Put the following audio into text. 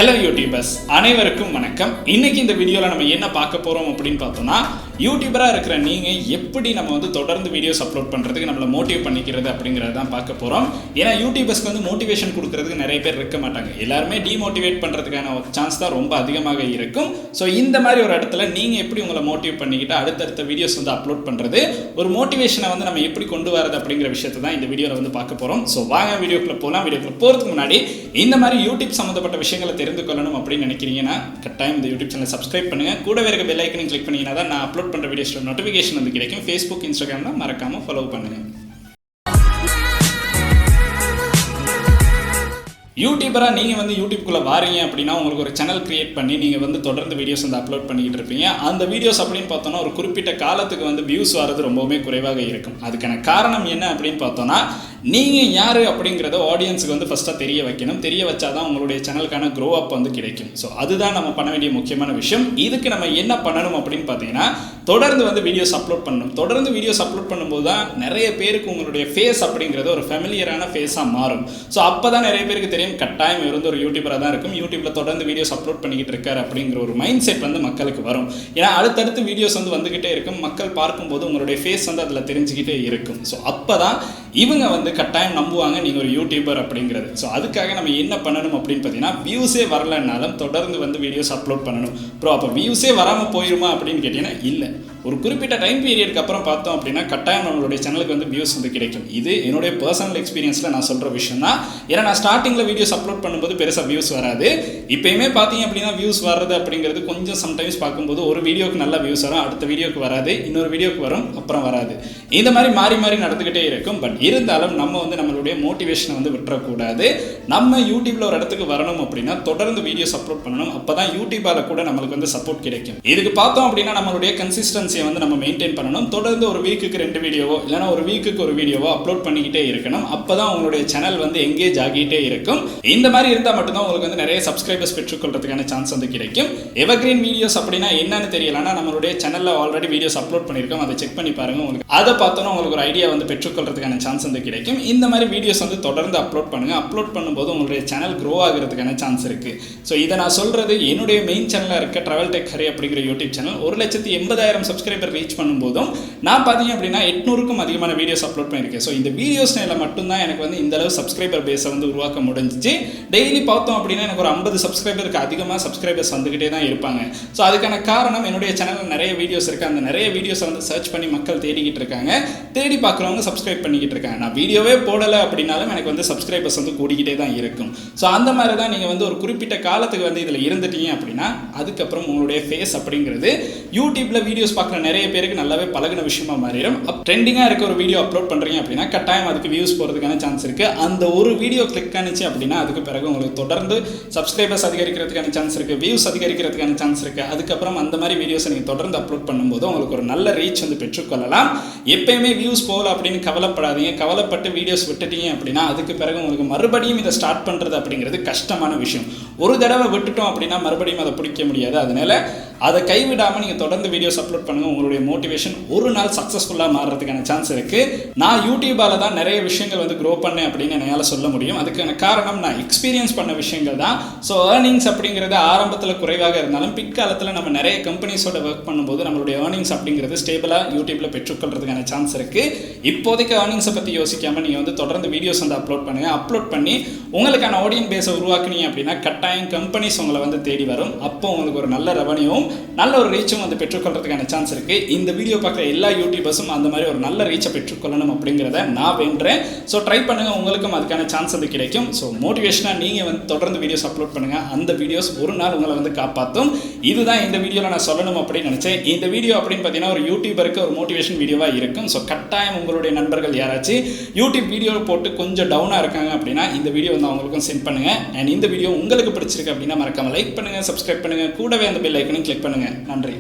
Hello YouTubers, அனைவருக்கும் வணக்கம். இன்னைக்கு இந்த வீடியோவில் நம்ம என்ன பார்க்க போகிறோம் அப்படின்னு பார்த்தோம்னா, யூடியூபராக இருக்கிற நீங்கள் எப்படி நம்ம தொடர்ந்து வீடியோஸ் அப்லோட் பண்ணுறதுக்கு நம்மளை மோட்டிவ் பண்ணிக்கிறது அப்படிங்கிறத தான் பார்க்க போகிறோம். ஏன்னா யூடியூபர்ஸ்க்கு மோட்டிவேஷன் கொடுக்கறதுக்கு நிறைய பேர் இருக்க மாட்டாங்க. எல்லாருமே டிமோட்டிவேட் பண்ணுறதுக்கான சான்ஸ் தான் ரொம்ப அதிகமாக இருக்கும். ஸோ இந்த மாதிரி ஒரு இடத்துல நீங்கள் எப்படி உங்களை மோட்டிவ் பண்ணிக்கிட்டு அடுத்தடுத்த வீடியோஸ் அப்லோட் பண்ணுறது, ஒரு மோட்டிவேஷனை நம்ம எப்படி கொண்டு வரது அப்படிங்கிற விஷயத்தை தான் இந்த வீடியோவில் பார்க்க போகிறோம். ஸோ வாங்க வீடியோக்குள்ளே போகலாம். வீடியோக்குள்ளே போகிறதுக்கு முன்னாடி இந்த மாதிரி யூடியூப் சம்மந்தப்பட்ட விஷயங்களை தெரிந்து கொள்ளணும் அப்படின்னு நினைக்கிறீங்கன்னா கட்டாயம் இந்த யூடியூப் சேனலை சப்ஸ்கிரைப் பண்ணுங்க. கூடவே இருக்க பெல் ஐக்கனையும் கிளிக் பண்ணீங்கன்னா தான் நான் அப்லோட் பண்ணுற வீடியோஸோட நோட்டிஃபிகேஷன் கிடைக்கும். ஃபேஸ்புக், இன்ஸ்டாகிராம்ல மறக்காம ஃபாலோ பண்ணுங்க. யூடியூபராக நீங்கள் யூடியூப்குள்ளே வாரீங்க அப்படின்னா உங்களுக்கு ஒரு சேனல் கிரியேட் பண்ணி நீங்கள் தொடர்ந்து வீடியோஸ் அப்லோட் பண்ணிக்கிட்டு இருப்பீங்க. அந்த வீடியோஸ் அப்படின்னு பார்த்தோன்னா ஒரு குறிப்பிட்ட காலத்துக்கு வியூஸ் வரது ரொம்பவுமே குறைவாக இருக்கும். அதுக்கான காரணம் என்ன அப்படின்னு பார்த்தோன்னா, நீங்கள் யார் அப்படிங்கிறத ஆடியன்ஸுக்கு ஃபஸ்ட்டாக தெரிய வைக்கணும். தெரிய வச்சாதான் உங்களுடைய சேனலுக்கான க்ரோ அப் கிடைக்கும். ஸோ அதுதான் நம்ம பண்ண வேண்டிய முக்கியமான விஷயம். இதுக்கு நம்ம என்ன பண்ணணும் அப்படின்னு பார்த்தீங்கன்னா, தொடர்ந்து வீடியோஸ் அப்லோட் பண்ணணும். தொடர்ந்து வீடியோஸ் அப்லோட் பண்ணும்போது தான் நிறைய பேருக்கு உங்களுடைய ஃபேஸ் அப்படிங்கிறது ஒரு ஃபெமிலியரான ஃபேஸாக மாறும். ஸோ அப்போ தான் நிறைய பேருக்கு தெரியும் கட்டாயம் இருந்து ஒரு யூடியூபராக தான் இருக்கும், யூடியூப்பில் தொடர்ந்து வீடியோஸ் அப்லோட் பண்ணிக்கிட்டு இருக்காரு அப்படிங்கிற ஒரு மைண்ட் செட் மக்களுக்கு வரும். ஏன்னா அடுத்தடுத்து வீடியோஸ் வந்துக்கிட்டே இருக்கும். மக்கள் பார்க்கும்போது உங்களுடைய ஃபேஸ் அதில் தெரிஞ்சுக்கிட்டே இருக்கும். ஸோ அப்போ தான் இவங்க கட்டாயம் நம்புவாங்க நீங்கள் ஒரு யூடியூபர் அப்படிங்கிறது. ஸோ அதுக்காக நம்ம என்ன பண்ணணும் அப்படின்னு பார்த்தீங்கன்னா, வியூஸே வரலன்னாலும் தொடர்ந்து வீடியோஸ் அப்லோட் பண்ணணும். ப்ரோ அப்போ வியூஸே வராமல் போயிருமா அப்படின்னு கேட்டிங்கன்னா இல்லை. ஒரு குறிப்பிட்ட டைம் பீரியடுக்கு அப்புறம் பார்த்தோம் அப்படின்னா கட்டாயம் நம்மளுடைய சேனலுக்கு வியூஸ் கிடைக்கும். இது என்னுடைய பர்சனல் எக்ஸ்பீரியன்ஸில் நான் சொல்கிற விஷயம் தான். ஏன்னா நான் ஸ்டார்டிங்கில் வீடியோஸ் அப்லோட் பண்ணும்போது பெருசாக வியூஸ் வராது. இப்போயுமே பார்த்தீங்க அப்படின்னா வியூஸ் வர்றது அப்படிங்கிறது கொஞ்சம் சம்டைம்ஸ் பார்க்கும்போது ஒரு வீடியோக்கு நல்ல வியூஸ் வரும், அடுத்த வீடியோக்கு வராது, இன்னொரு வீடியோக்கு வரும், அப்புறம் வராது. இந்த மாதிரி மாறி மாறி நடந்துக்கிட்டே இருக்கும். பட் இருந்தாலும் நம்ம நம்மளுடைய மோட்டிவேஷனை விட்டுறக்கூடாது. நம்ம யூடியூப்ல ஒரு இடத்துக்கு வரணும் அப்படின்னா தொடர்ந்து வீடியோஸ் அப்லோட் பண்ணணும். அப்போ தான் யூடியூபால் கூட நம்மளுக்கு சப்போர்ட் கிடைக்கும். இதுக்கு பார்த்தோம் அப்படின்னா நம்மளுடைய கன்சிஸ்டன்சியை நம்ம மெயின்டைன் பண்ணணும். தொடர்ந்து ஒரு வீக்குக்கு 2 வீடியோவோ இல்லைனா ஒரு வீக்குக்கு ஒரு வீடியோவோ அப்லோட் பண்ணிக்கிட்டே இருக்கணும். அப்போ தான் உங்களுடைய சேனல் எங்கேஜ் ஆகிட்டே இருக்கும். இந்த மாதிரி இருந்தால் மட்டும்தான் உங்களுக்கு நிறைய சப்ஸ்கிரைபர்ஸ் பெற்றுக்கொள்றதுக்கான சான்ஸ் கிடைக்கும். எவர்கிரீன் வீடியோஸ் அப்படின்னா என்னன்னு தெரியலன்னா நம்மளுடைய சேனலில் ஆல்ரெடி வீடியோஸ் அப்லோட் பண்ணியிருக்கோம், அதை செக் பண்ணி பாருங்க. உங்களுக்கு அதை பார்த்தோன்னா உங்களுக்கு ஒரு ஐடியா பெற்றுக்கொள்றதுக்கான சான்ஸ் கிடைக்கும். இந்த மாதிரி வீடியோஸ் தொடர்ந்து அப்லோட் பண்ணுங்க. அப்லோட் பண்ணும்போது உங்களுடைய சேனல் க்ரோ ஆகிறதுக்கான சான்ஸ் இருக்கு. ஸோ இதை நான் சொல்றது என்னுடைய மெயின் சேனலாக இருக்க டிராவல் டெக் ஹரி அப்படிங்கிற யூடியூப் சேனல் 1,80,000 சப்ஸ்கிரைபர் ரீச் பண்ணும்போதும் நான் பார்த்தீங்க அப்படின்னா 800க்கும் அதிகமான வீடியோஸ் அப்லோட் பண்ணியிருக்கேன். ஸோ இந்த வீடியோஸ்னால மட்டும்தான் எனக்கு இந்த அளவு சப்ஸ்கிரைபர் பேஸை உருவாக்க முடிஞ்சிச்சு. டெய்லி பார்த்தோம் அப்படின்னா எனக்கு ஒரு 50 சப்ஸ்கிரைபருக்கு அதிகமாக சப்ஸ்கிரைபர்ஸ் வந்துகிட்டே தான் இருப்பாங்க. ஸோ அதுக்கான காரணம் என்னுடைய சேனலில் நிறைய வீடியோஸ் இருக்குது. அந்த நிறைய வீடியோஸை சர்ச் பண்ணி மக்கள் தேடிக்கிட்டு இருக்காங்க. தேடி பார்க்குறவங்க சப்ஸ்கிரைப் பண்ணிக்கிட்டு இருக்காங்க. நான் வீடியோவே போடலை அப்படின்னாலும் எனக்கு சப்ஸ்கிரைபர்ஸ் கூடிக்கிட்டே தான் இருக்கும். ஸோ அந்த மாதிரி தான் நீங்கள் ஒரு குறிப்பிட்ட காலத்துக்கு இதில் இருந்துட்டீங்க அப்படின்னா அதுக்கப்புறம் உங்களுடைய ஃபேஸ் அப்படிங்கிறது யூடியூப்பில் வீடியோஸ் பார்க்குற நிறைய பேருக்கு நல்லாவே பழகின விஷயமா மாறிடும். ட்ரெண்டிங்காக இருக்க ஒரு வீடியோ அப்லோட் பண்ணுறீங்க அப்படின்னா கட்டாயம் அதுக்கு வியூஸ் போகிறதுக்கான சான்ஸ் இருக்குது. அந்த ஒரு வீடியோ கிளிக் ஆனிச்சு அப்படின்னா அதுக்கு பிறகு உங்களுக்கு தொடர்ந்து சப்ஸ்கிரைபர்ஸ் அதிகரிக்கிறதுக்கான சான்ஸ் இருக்குது, வியூஸ் அதிகரிக்கிறதுக்கான சான்ஸ் இருக்குது. அதுக்கப்புறம் அந்த மாதிரி வீடியோஸை நீங்கள் தொடர்ந்து அப்லோட் பண்ணும்போது உங்களுக்கு ஒரு நல்ல ரீச் பெற்றுக்கொள்ளலாம். எப்பயுமே வியூஸ் போகல அப்படின்னு கவலைப்படாதீங்க. கவலைப்பட்டு வீடியோஸ் விட்டுட்டீங்க அப்படின்னா அதுக்கு பிறகு உங்களுக்கு மறுபடியும் இதை ஸ்டார்ட் பண்ணுறது அப்படிங்கிறது கஷ்டமான விஷயம். ஒரு தடவை விட்டுட்டோம் அப்படின்னா மறுபடியும் அதை பிடிக்க முடியாது. அதனால அதை கைவிடாமல் நீங்கள் தொடர்ந்து வீடியோஸ் அப்லோட் பண்ணுங்கள். உங்களுடைய மோட்டிவேஷன் ஒரு நாள் சக்ஸஸ்ஃபுல்லாக மாறுறதுக்கான சான்ஸ் இருக்குது. நான் யூடியூபால் தான் நிறைய விஷயங்கள் க்ரோ பண்ணேன் அப்படின்னு என்னால் சொல்ல முடியும். அதுக்கான காரணம் நான் எக்ஸ்பீரியன்ஸ் பண்ண விஷயங்கள் தான். ஸோ ஏர்னிங்ஸ் அப்படிங்கிறது ஆரம்பத்தில் குறைவாக இருந்தாலும் பிற்காலத்தில் நம்ம நிறைய கம்பெனிஸோட ஒர்க் பண்ணும்போது நம்மளுடைய ஏர்னிங்ஸ் அப்படிங்கிறது ஸ்டேபிளாக யூடியூப்பில் பெற்றுக்கொள்றதுக்கான சான்ஸ் இருக்குது. இப்போதைக்கு ஏர்னிங்ஸை பற்றி யோசிக்காமல் நீங்கள் தொடர்ந்து வீடியோஸ் அப்லோட் பண்ணுங்கள். அப்லோட் பண்ணி உங்களுக்கான ஆடியன்ஸ் பேஸை உருவாக்குனீங்க அப்படின்னா கட்டாயம் கம்பெனிஸ் உங்களை தேடி வரும். அப்போ உங்களுக்கு ஒரு நல்ல ரெவன்யூவும் நல்ல ஒரு ரீச்சும் பெற்றுக்கொள்றதுக்கான சான்ஸ் இருக்கு. இந்த வீடியோ பார்க்குற எல்லா யூடியூபர்ஸும் அந்த மாதிரி ஒரு நல்ல ரீச்சை பெற்றுக்கொள்ளணும் அப்படிங்கிறத நான் வேண்டுறேன். ஸோ ட்ரை பண்ணுங்க, உங்களுக்கும் அதுக்கான சான்ஸ் கிடைக்கும். ஸோ மோட்டிவேஷனாக நீங்கள் தொடர்ந்து வீடியோஸ் அப்லோட் பண்ணுங்க. அந்த வீடியோஸ் ஒரு நாள் உங்களை காப்பாற்றும். இதுதான் இந்த வீடியோவில் நான் சொல்லணும் அப்படின்னு நினைச்சேன். இந்த வீடியோ அப்படின்னு பார்த்தீங்கன்னா ஒரு யூடியூபருக்கு ஒரு மோட்டிவேஷன் வீடியோவாக இருக்கும். ஸோ கட்டாயம் உங்களுடைய நண்பர்கள் யாராச்சும் யூடியூப் வீடியோ போட்டு கொஞ்சம் டவுனாக இருக்காங்க அப்படின்னா இந்த வீடியோ அவங்களுக்கும் சென்ட் பண்ணுங்க. அண்ட் இந்த வீடியோ உங்களுக்கு பிடிச்சிருக்கு அப்படின்னா மறக்காம லைக் பண்ணுங்க, சப்ஸ்கிரைப் பண்ணுங்க, கூடவே அந்த பெல் ஐக்கனையும் கிளிக் பண்ணுங்க. நன்றி.